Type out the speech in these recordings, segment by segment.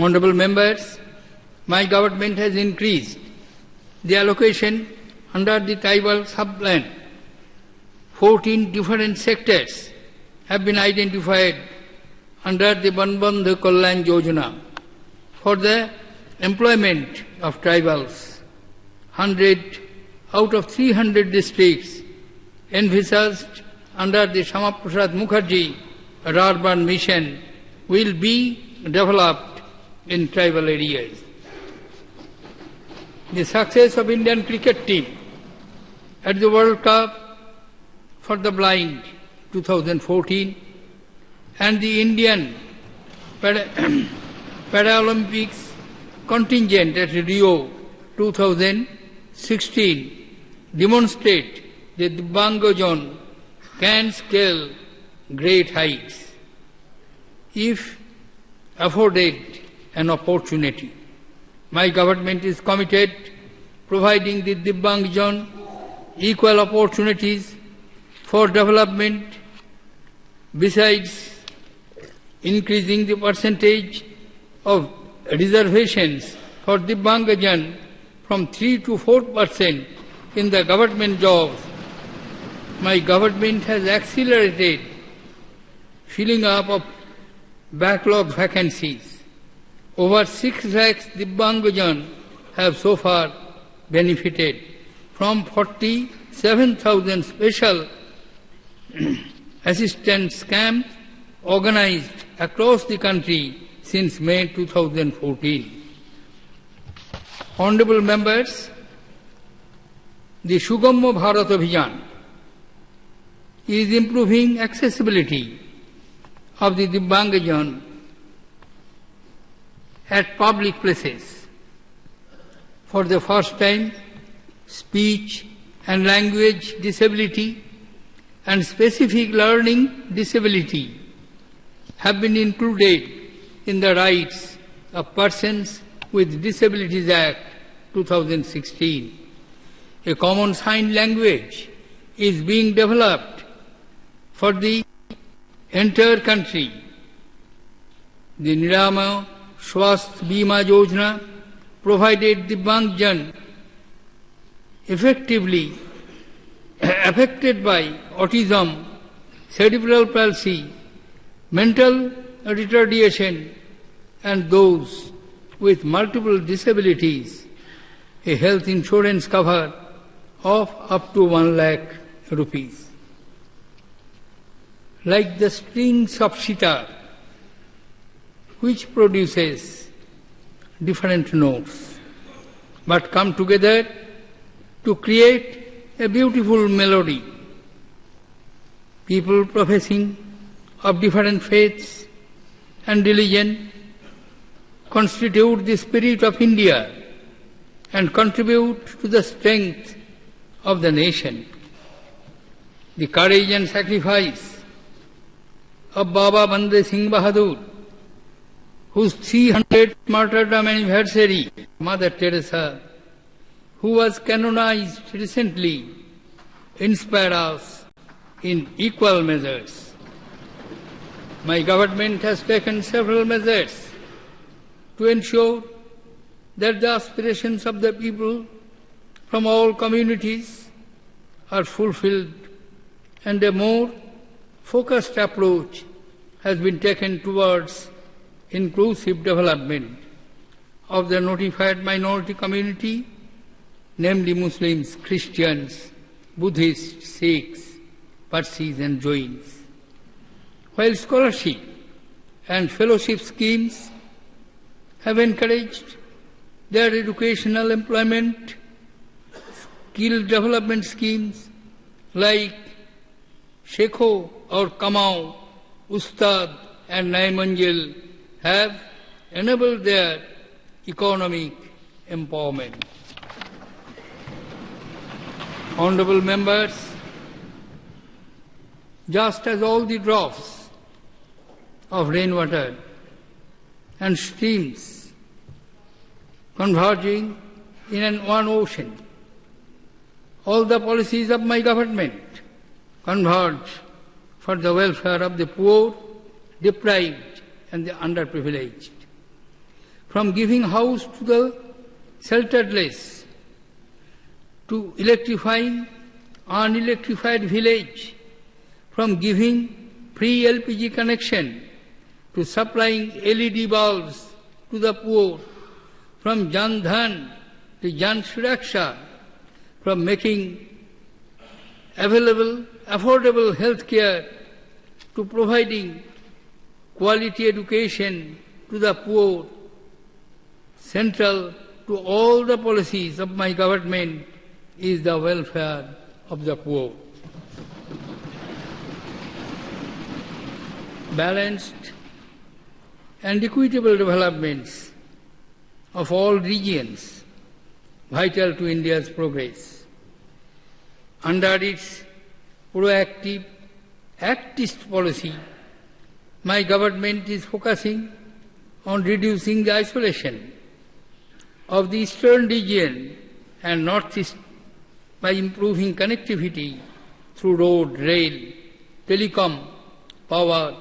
Honourable members, my government has increased the allocation under the tribal sub-plan. 14 different sectors have been identified under the Banbandhu Kalyan Yojana for the employment of tribals. 100 out of 300 districts envisaged under the Pranab Mukherjee urban mission will be developed in tribal areas. The success of Indian cricket team at the World Cup for the Blind 2014 and the Indian Paralympics contingent at Rio 2016 demonstrate that the Divyangjan can scale great heights if afforded an opportunity. My government is committed providing the Divyangjan equal opportunities for development, besides increasing the percentage of reservations for Divyangjan from 3 to 4% in the government jobs. My government has accelerated filling up of backlog vacancies. Over 6 lakhs Divyangjan have so far benefited from 47,000 special assistance camps organized across the country since May 2014. Honourable members, the Sugamya Bharat Abhiyan is improving accessibility of the Divyangjan at public places. For the first time, speech and language disability and specific learning disability have been included in the Rights of Persons with Disabilities Act 2016. A common sign language is being developed for the entire country. The Nirama Swasth Bima Yojana provided Divyangjan effectively affected by autism, cerebral palsy, mental retardation, and those with multiple disabilities a health insurance cover of up to 1 lakh rupees. Like the strings of sitar, which produces different notes, but come together to create a beautiful melody. People professing of different faiths and religion constitute the spirit of India and contribute to the strength of the nation. The courage and sacrifice of Baba Bande Singh Bahadur, whose 300th martyrdom anniversary, Mother Teresa, who was canonized recently, inspire us in equal measures. My government has taken several measures to ensure that the aspirations of the people from all communities are fulfilled, and a more focused approach has been taken towards inclusive development of the notified minority community, namely Muslims, Christians, Buddhists, Sikhs, Parsis and Jains. While scholarship and fellowship schemes have encouraged their educational employment, skill development schemes like Shekho or Kamao, Ustad and Naimanjil have enabled their economic empowerment. Honourable members, just as all the drops of rainwater and streams converging in one ocean, all the policies of my government converge for the welfare of the poor, deprived and the underprivileged. from giving house to the shelterless, to electrifying unelectrified village, from giving free LPG connection to supplying LED bulbs to the poor, from Jan Dhan to Jan Suraksha, from making available, affordable health care to providing quality education to the poor. Central to all the policies of my government is the welfare of the poor. Balanced and equitable developments of all regions, vital to India's progress. Under its proactive, activist policy, my government is focusing on reducing the isolation of the eastern region and northeast by improving connectivity through road, rail, telecom, power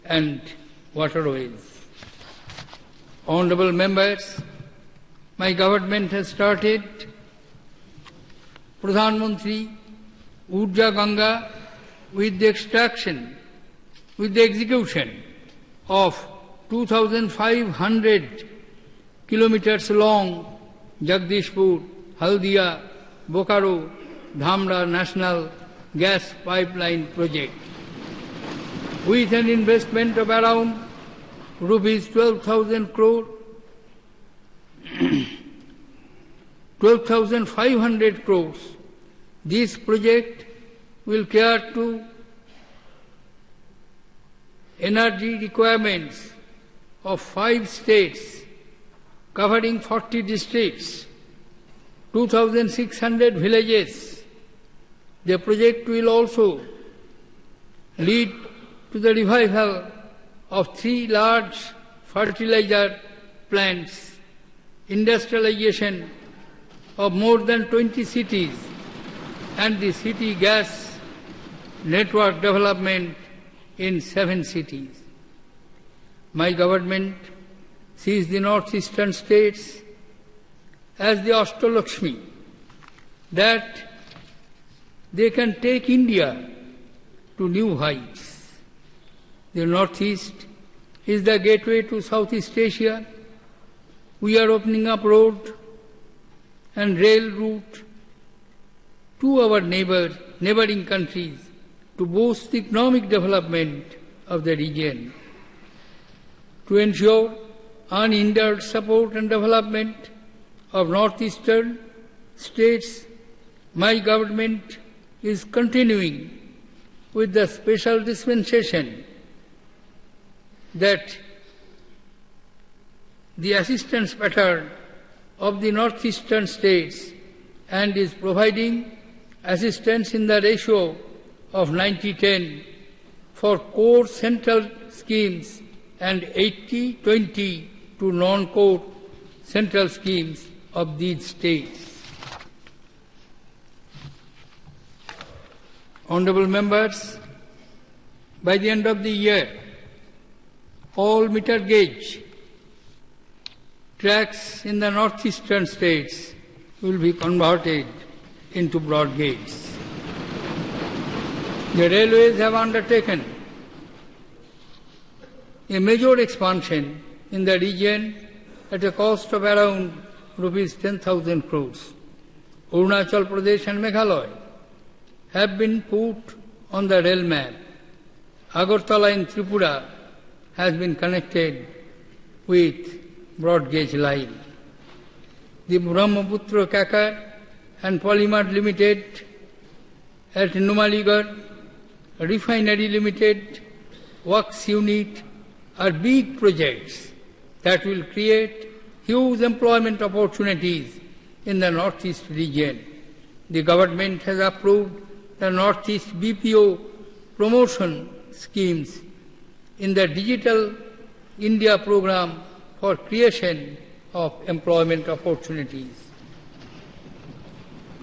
and waterways. Honourable members, my government has started Pradhan Mantri Urja Ganga with the execution of 2,500 kilometers long Jagdishpur, Haldia, Bokaro, Dhamra National Gas Pipeline Project, with an investment of around rupees 12,000 crore, 12,500 crores. This project will cater to energy requirements of 5 states covering 40 districts, 2,600 villages. The project will also lead to the revival of 3 large fertilizer plants, industrialization of more than 20 cities, and the city gas network development in 7 cities. My government sees the northeastern states as the Ashtalakshmi, that they can take India to new heights. The northeast is the gateway to Southeast Asia. We are opening up road and rail route to our neighboring countries to boost the economic development of the region. To ensure unhindered support and development of northeastern states, my government is continuing with the special dispensation that the assistance pattern of the northeastern states and is providing assistance in the ratio of 90-10 for core central schemes and 80-20 to non-core central schemes of these states. Honourable members, by the end of the year, all meter gauge tracks in the northeastern states will be converted into broad gauge. The railways have undertaken a major expansion in the region at a cost of around rupees 10,000 crores. Arunachal Pradesh and Meghalaya have been put on the rail map. Agartala in Tripura has been connected with broad gauge line. The Brahmaputra Kakar and Polymer Limited at Numaligarh, Refinery Limited, Works Unit are big projects that will create huge employment opportunities in the northeast region. The government has approved the Northeast BPO promotion schemes in the Digital India program for creation of employment opportunities.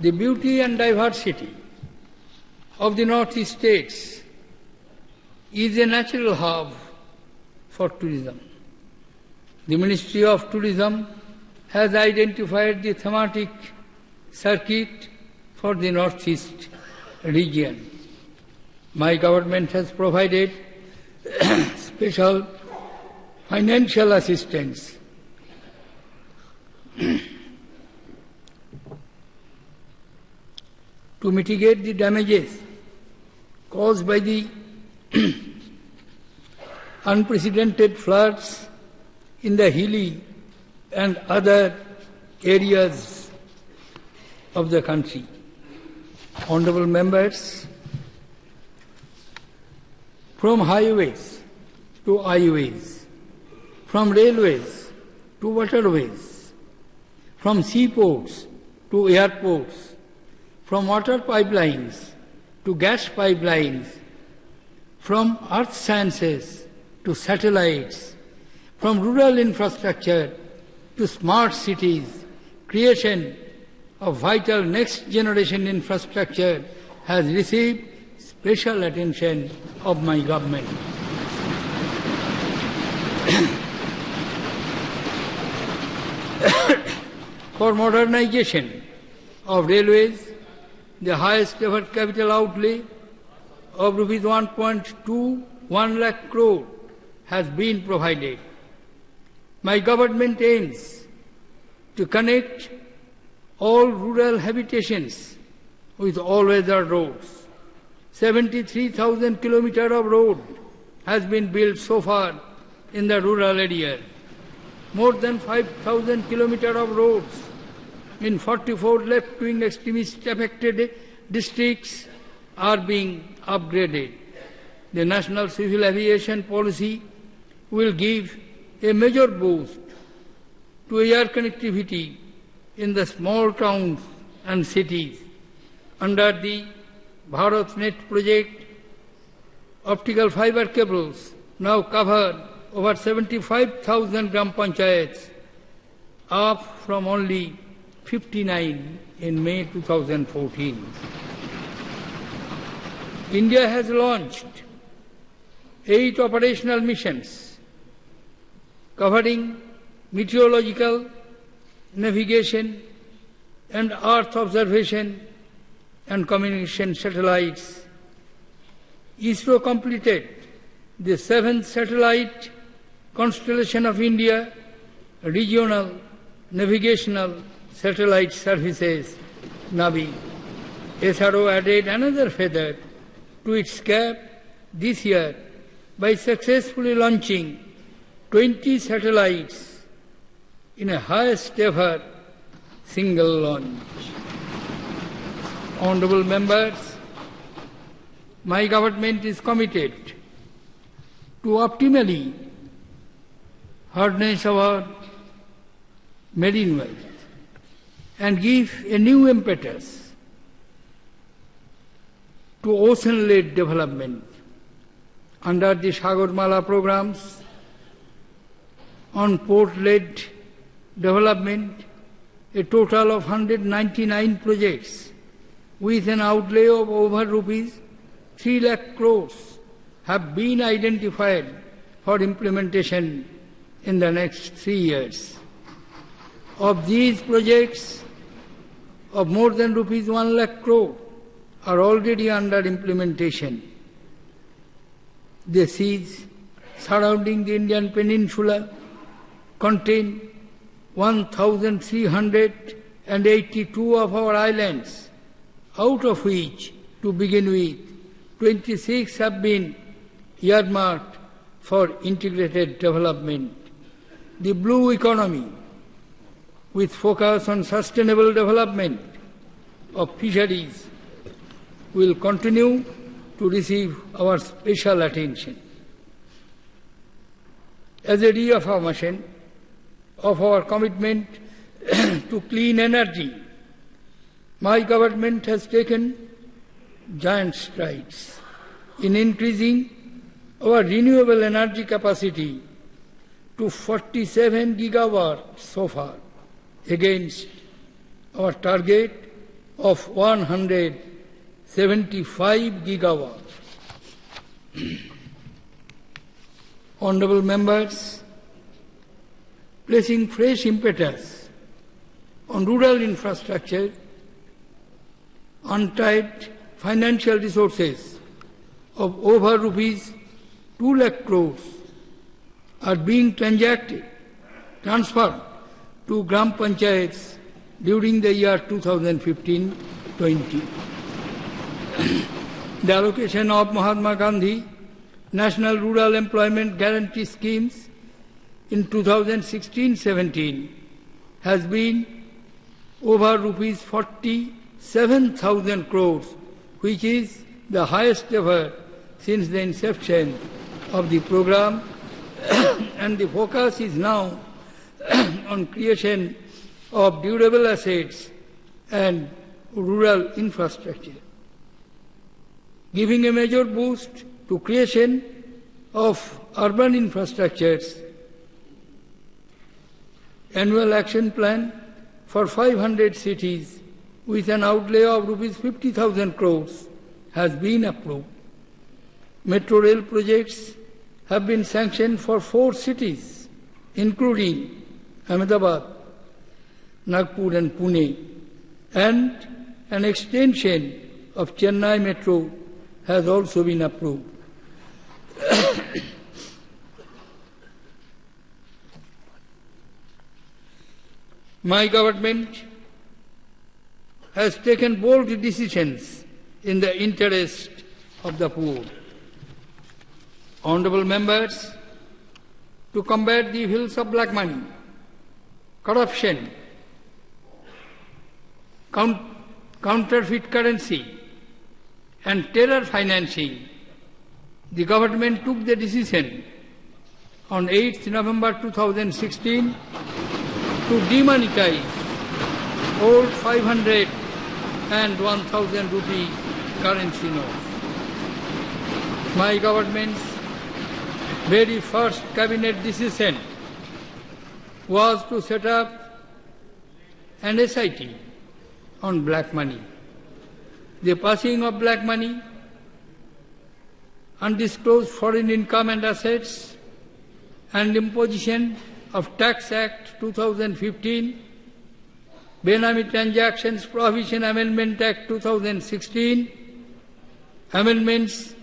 The beauty and diversity of the northeast states is a natural hub for tourism. The Ministry of Tourism has identified the thematic circuit for the Northeast region. My government has provided special financial assistance to mitigate the damages caused by the unprecedented floods in the hilly and other areas of the country. Honorable members, from highways to highways, from railways to waterways, from seaports to airports, from water pipelines to gas pipelines, from earth sciences to satellites, from rural infrastructure to smart cities, creation of vital next generation infrastructure has received special attention of my government. For modernization of railways, the highest ever capital outlay of rupees 1.21 lakh crore has been provided. My government aims to connect all rural habitations with all-weather roads. 73,000 kilometers of road has been built so far in the rural area. More than 5,000 kilometers of roads in 44 left-wing extremist-affected districts are being upgraded. The National Civil Aviation Policy will give a major boost to air connectivity in the small towns and cities. Under the BharatNet project, optical fiber cables now cover over 75,000 gram panchayats, up from only 59 in May 2014. India has launched 8 operational missions covering meteorological, navigation and earth observation and communication satellites. ISRO completed the 7th satellite constellation of India, regional navigational satellite services, Navi. SRO added another feather to its cap this year by successfully launching 20 satellites in a highest ever single launch. Honorable members, my government is committed to optimally harness our marine wealth and give a new impetus to ocean-led development. Under the Sagarmala programs on port-led development, a total of 199 projects with an outlay of over rupees 3 lakh crores have been identified for implementation in the next 3 years. Of these projects, of more than rupees 1 lakh crore are already under implementation. The seas surrounding the Indian peninsula contain 1,382 of our islands, out of which, to begin with, 26 have been earmarked for integrated development. The blue economy, with focus on sustainable development of fisheries, will continue to receive our special attention. As a reaffirmation of our commitment to clean energy, my government has taken giant strides in increasing our renewable energy capacity to 47 gigawatts so far, against our target of 175 gigawatts. Honorable members, placing fresh impetus on rural infrastructure, untapped financial resources of over rupees 2 lakh crores are being transferred to Gram Panchayats during the year 2015-20. The allocation of Mahatma Gandhi National Rural Employment Guarantee Schemes in 2016-17 has been over rupees 47,000 crores, which is the highest ever since the inception of the program, and the focus is now on creation of durable assets and rural infrastructure. Giving a major boost to creation of urban infrastructures, annual action plan for 500 cities with an outlay of rupees 50,000 crores has been approved. Metro rail projects have been sanctioned for 4 cities, including Ahmedabad, Nagpur and Pune, and an extension of Chennai Metro has also been approved. My government has taken bold decisions in the interest of the poor. Honourable members, to combat the evils of black money, corruption, counterfeit currency, and terror financing, the government took the decision on 8th November 2016 to demonetize old 500 and 1,000 rupee currency notes. My government's very first cabinet decision was to set up an SIT on black money. The passing of black money, undisclosed foreign income and assets, and imposition of Tax Act 2015, Benami Transactions Prohibition Amendment Act 2016, amendments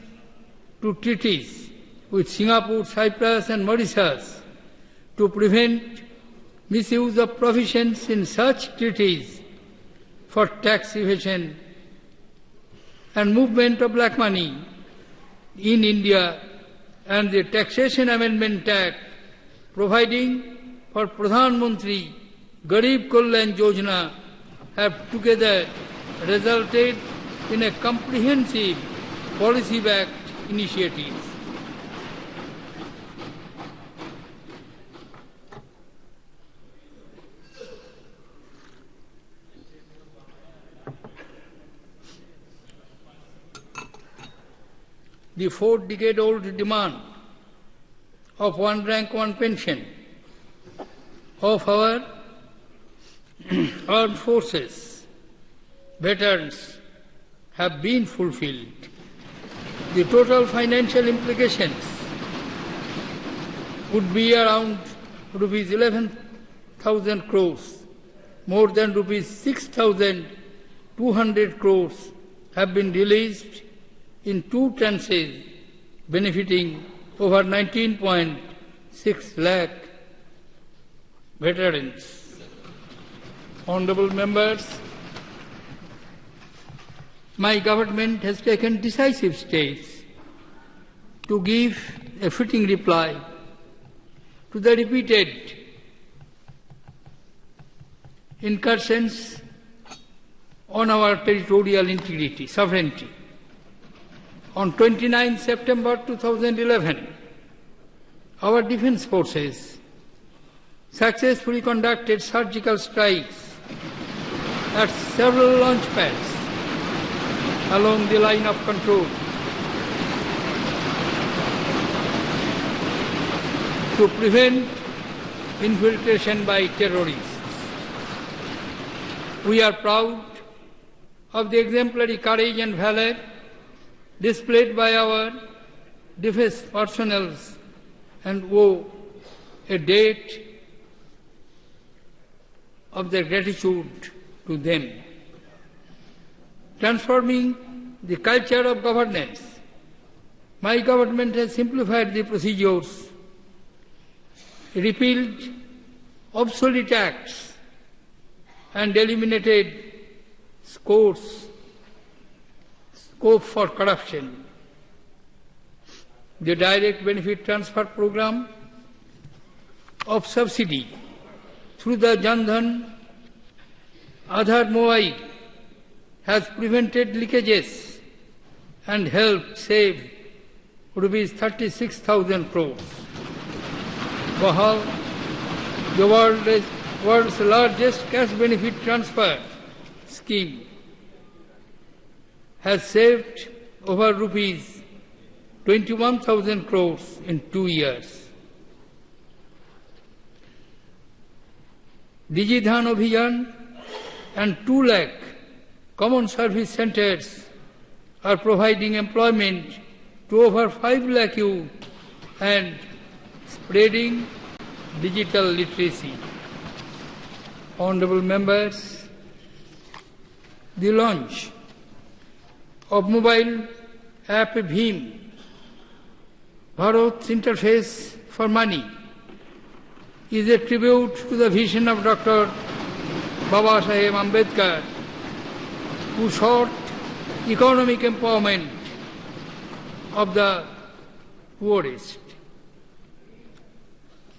to treaties with Singapore, Cyprus and Mauritius to prevent misuse of provisions in such treaties for tax evasion and movement of black money in India, and the Taxation Amendment Act providing for Pradhan Mantri Garib Kalyan Yojana have together resulted in a comprehensive policy-backed initiative. The 4-decade-old demand of one rank, one pension of our armed forces veterans have been fulfilled. The total financial implications would be around rupees 11,000 crores. More than rupees 6,200 crores have been released in 2 tranches, benefiting over 19.6 lakh veterans. Honourable members, my government has taken decisive steps to give a fitting reply to the repeated incursions on our territorial integrity, sovereignty. On 29 September 2011, our defence forces successfully conducted surgical strikes at several launch pads along the line of control to prevent infiltration by terrorists. We are proud of the exemplary courage and valour displayed by our defence personnel and owe a debt of their gratitude to them. Transforming the culture of governance, my government has simplified the procedures, repealed obsolete acts, and eliminated scope for corruption. The direct benefit transfer program of subsidy through the Jan Dhan Aadhaar Mobile has prevented leakages and helped save rupees 36,000 crores. While the world's largest cash benefit transfer scheme has saved over rupees 21,000 crores in 2 years. Digidhan Abhiyan and 2 lakh common service centers are providing employment to over 5 lakh youth and spreading digital literacy. Honorable members, the launch of mobile app Bhim, Bharat's interface for money, is a tribute to the vision of Dr. Baba Saheb Ambedkar, who sought economic empowerment of the poorest.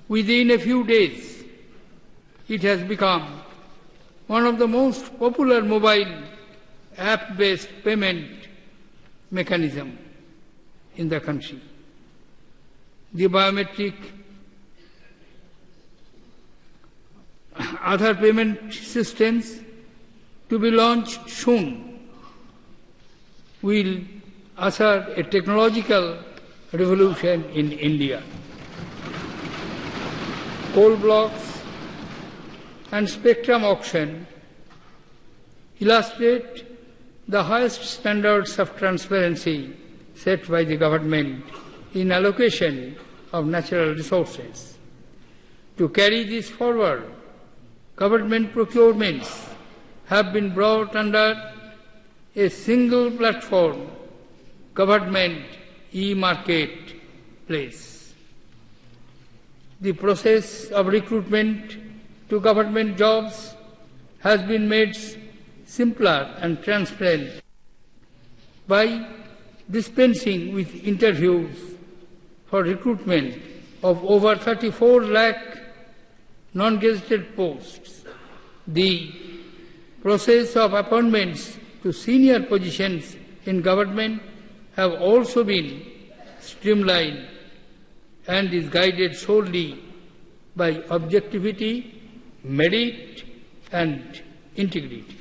Within a few days, it has become one of the most popular mobile app-based payment mechanism in the country. The biometric Aadhaar payment systems to be launched soon will usher a technological revolution in India. Coal blocks and spectrum auction illustrate the highest standards of transparency set by the government in allocation of natural resources. To carry this forward, government procurements have been brought under a single platform, government e-marketplace. The process of recruitment to government jobs has been made simpler and transparent by dispensing with interviews for recruitment of over 34 lakh non-gazetted posts. The process of appointments to senior positions in government have also been streamlined and is guided solely by objectivity, merit, and integrity.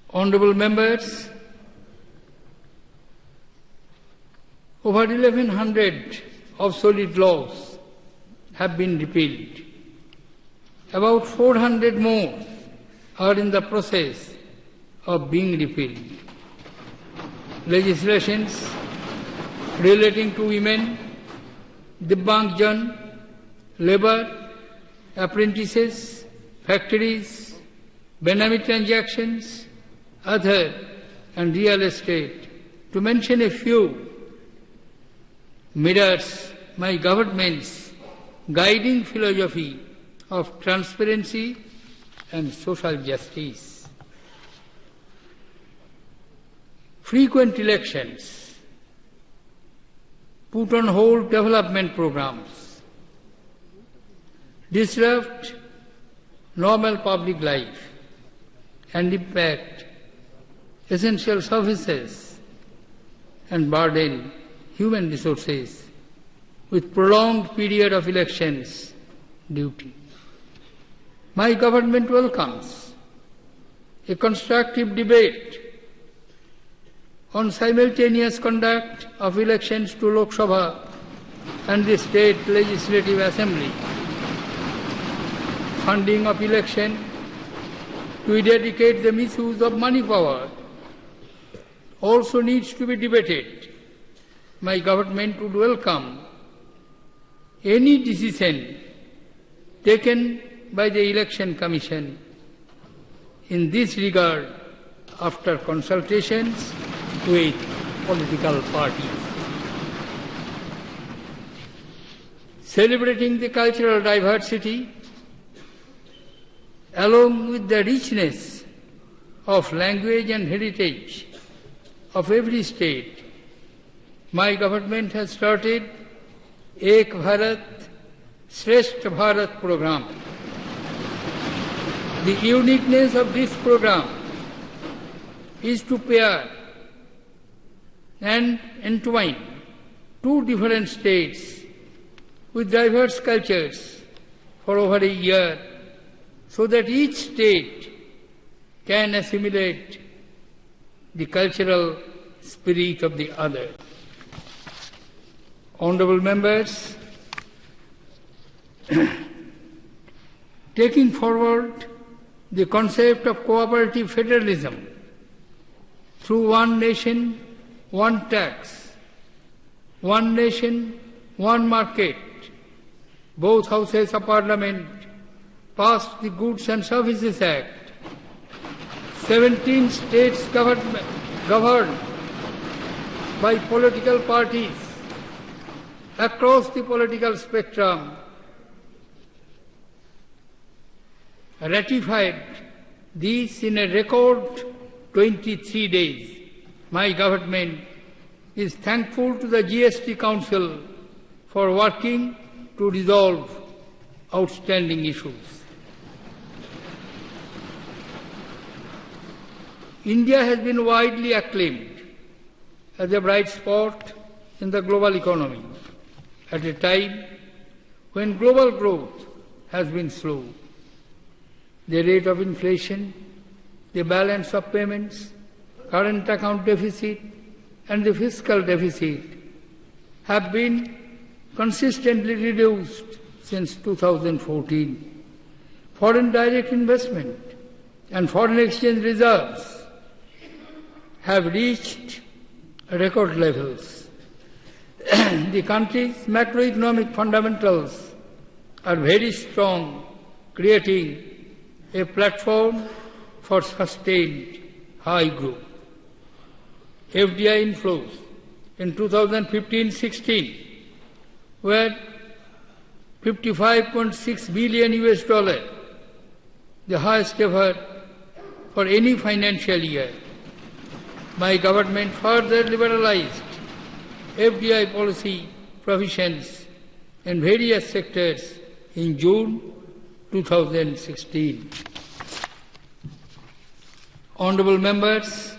Honorable members, over 1,100 obsolete laws have been repealed. About 400 more are in the process of being repealed. Legislations relating to women, Divyangjan, labour, apprentices, factories, Benami transactions, Aadhaar and real estate, to mention a few, mirrors my government's guiding philosophy of transparency and social justice. Frequent elections put on hold development programs, disrupt normal public life, and impact essential services and burden human resources with prolonged period of elections duty. My government welcomes a constructive debate on simultaneous conduct of elections to Lok Sabha and the State Legislative Assembly. Funding of election to eradicate the misuse of money power also needs to be debated. My government would welcome any decision taken by the Election Commission in this regard after consultations with political parties. Celebrating the cultural diversity along with the richness of language and heritage of every state, my government has started Ek Bharat, Shresth Bharat program. The uniqueness of this program is to pair and entwine two different states with diverse cultures for over a year, so that each state can assimilate the cultural spirit of the other. Honourable members, taking forward the concept of cooperative federalism through one nation, one tax, one nation, one market, both houses of parliament passed the Goods and Services Act. 17 states governed by political parties across the political spectrum ratified these in a record 23 days. My government is thankful to the GST Council for working to resolve outstanding issues. India has been widely acclaimed as a bright spot in the global economy at a time when global growth has been slow. The rate of inflation, the balance of payments, current account deficit, and the fiscal deficit have been consistently reduced since 2014. Foreign direct investment and foreign exchange reserves have reached record levels. The country's macroeconomic fundamentals are very strong, creating a platform for sustained high growth. FDI inflows in 2015-16 were $55.6 billion US, the highest ever for any financial year. My government further liberalized FDI policy provisions in various sectors in June 2016. Honourable members,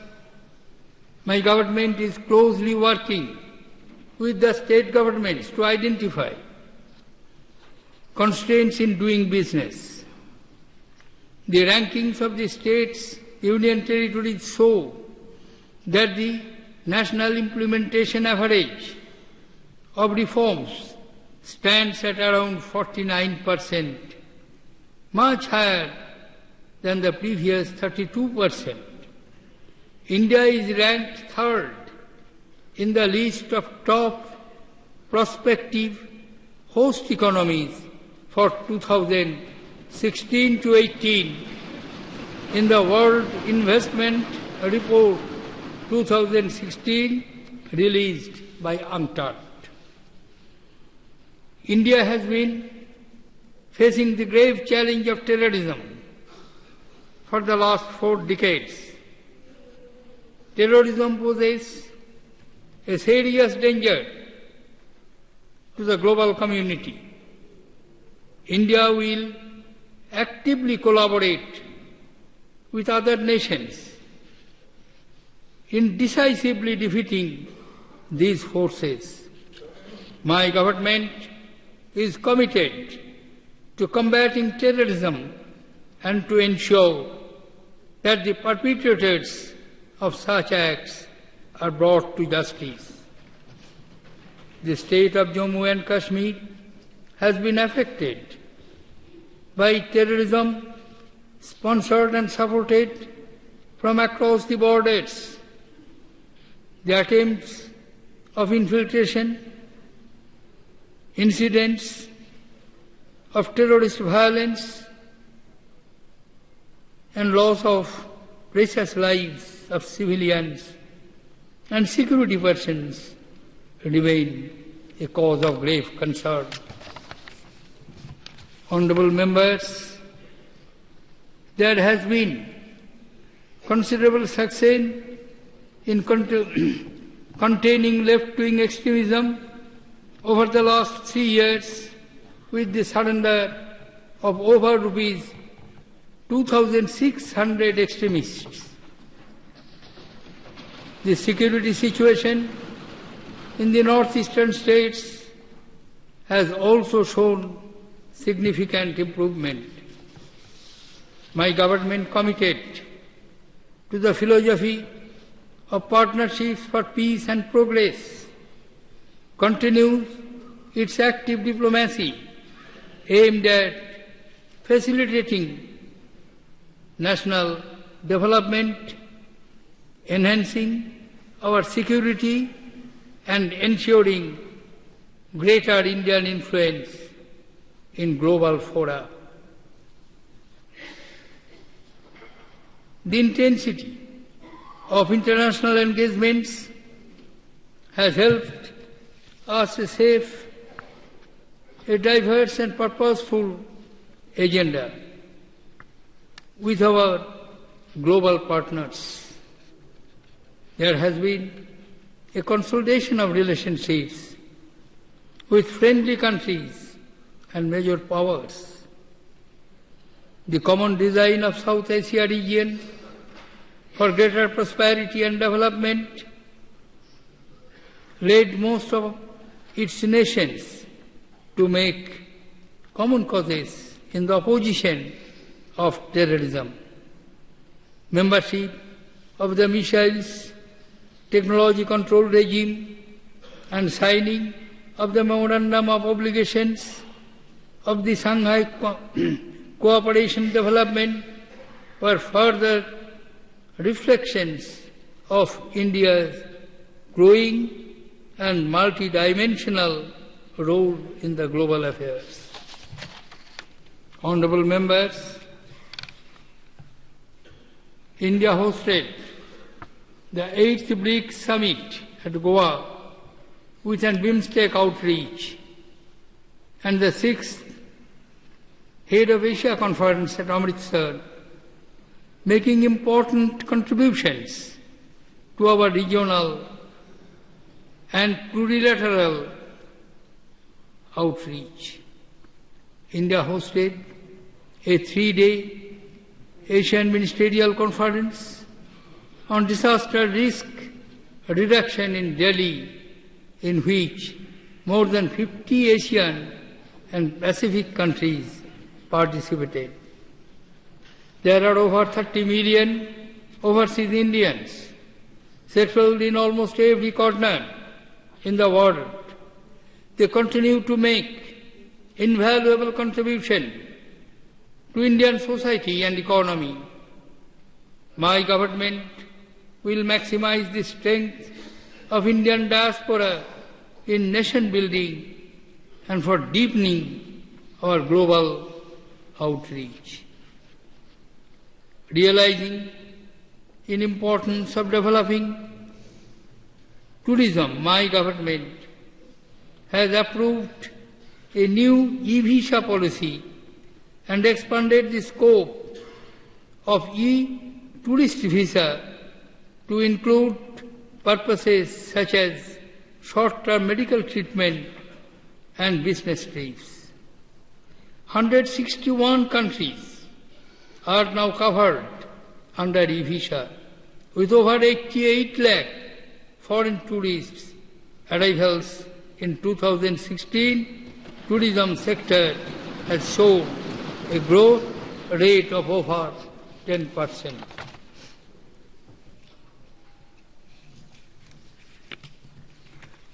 my government is closely working with the state governments to identify constraints in doing business. The rankings of the states, union territories show that the national implementation average of reforms stands at around 49%, much higher than the previous 32%. India is ranked third in the list of top prospective host economies for 2016 to 18 in the World Investment Report 2016 released by UNCTAD. India has been facing the grave challenge of terrorism for the last 4 decades. Terrorism poses a serious danger to the global community. India will actively collaborate with other nations in decisively defeating these forces. My government is committed to combating terrorism and to ensure that the perpetrators of such acts are brought to justice. The state of Jammu and Kashmir has been affected by terrorism sponsored and supported from across the borders. The attempts of infiltration, incidents of terrorist violence and loss of precious lives of civilians and security persons remain a cause of grave concern. Honourable members, there has been considerable success in containing left-wing extremism over the last 3 years with the surrender of over rupees 2,600 extremists. The security situation in the northeastern states has also shown significant improvement. My government committed to the philosophy of partnerships for peace and progress continues its active diplomacy aimed at facilitating national development, enhancing our security and ensuring greater Indian influence in global fora. The intensity of international engagements has helped us shape a diverse and purposeful agenda with our global partners. There has been a consolidation of relationships with friendly countries and major powers. The common design of South Asia region for greater prosperity and development led most of its nations to make common causes in the opposition of terrorism. Membership of the Missiles Technology Control Regime and signing of the Memorandum of Obligations of the Shanghai Cooperation Development were further reflections of India's growing and multidimensional role in the global affairs. Honourable members, India hosted the 8th BRICS Summit at Goa with an BIMSTEC outreach and the 6th Head of Asia Conference at Amritsar, making important contributions to our regional and plurilateral outreach. India hosted a 3-day Asian Ministerial Conference on disaster risk reduction in Delhi, in which more than 50 Asian and Pacific countries participated. There are over 30 million overseas Indians settled in almost every corner in the world. They continue to make invaluable contribution to Indian society and economy. My government will maximize the strength of Indian diaspora in nation building and for deepening our global outreach. Realizing the importance of developing tourism, my government has approved a new e-visa policy and expanded the scope of e-tourist visa to include purposes such as short-term medical treatment and business trips. 161 countries are now covered under e-visa, with over 88 lakh foreign tourists arrivals in 2016. Tourism sector has shown a growth rate of over 10%.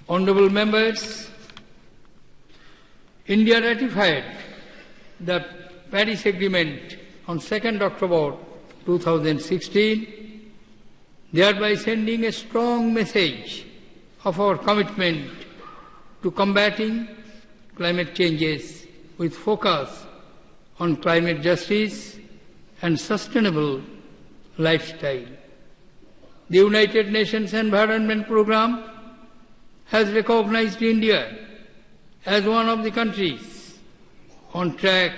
Honourable members, India ratified the Paris Agreement on 2nd October 2016, thereby sending a strong message of our commitment to combating climate changes with focus on climate justice and sustainable lifestyle. The United Nations Environment Programme has recognized India as one of the countries on track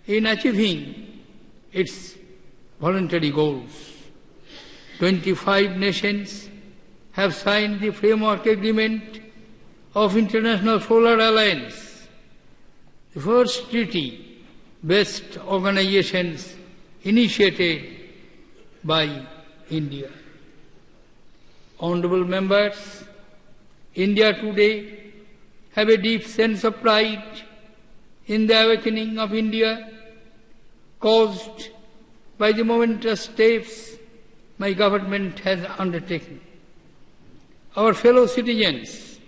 in achieving its voluntary goals. 25 nations have signed the Framework Agreement of International Solar Alliance, the first treaty-based organizations initiated by India. Honourable members, India today have a deep sense of pride in the awakening of India caused by the momentous steps my government has undertaken. Our fellow citizens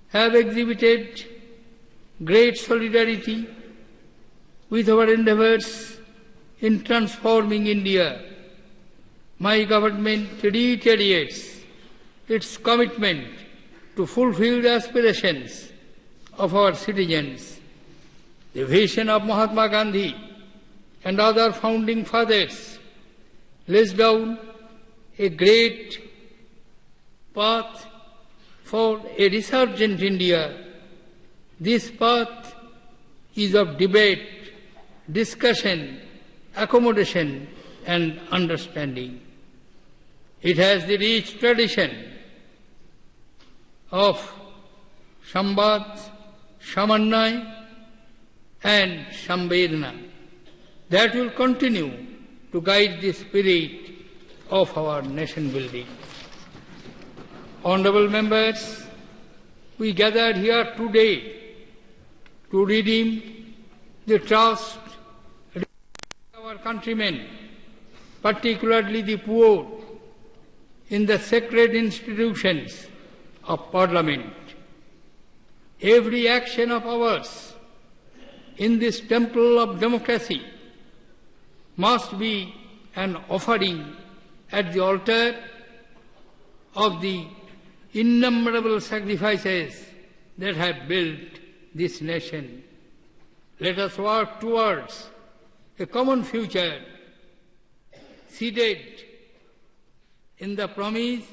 have exhibited great solidarity with our endeavours in transforming India. My government reiterates its commitment to fulfill the aspirations of our citizens. The vision of Mahatma Gandhi and other founding fathers lays down a great path for a resurgent India. This path is of debate, discussion, accommodation and understanding. It has the rich tradition of Samvad, Samanvay and Samvedana that will continue to guide the spirit of our nation building. Honourable members, we gathered here today to redeem the trust of our countrymen, particularly the poor, in the sacred institutions of Parliament. Every action of ours in this temple of democracy must be an offering at the altar of the innumerable sacrifices that have built this nation. Let us work towards a common future seated in the promise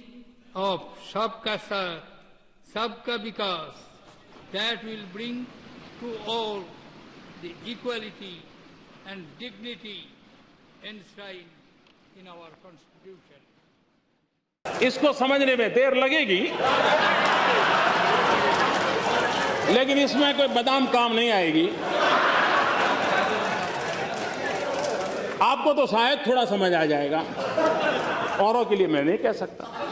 of Sabka Saath, Sabka Vikas, that will bring to all the equality and dignity enshrined in our Constitution. इसको समझने में देर लगेगी, लेकिन इसमें कोई बादाम काम नहीं आएगी। आपको तो शायद थोड़ा समझ आ जाएगा, औरों के लिए मैं नहीं कह सकता।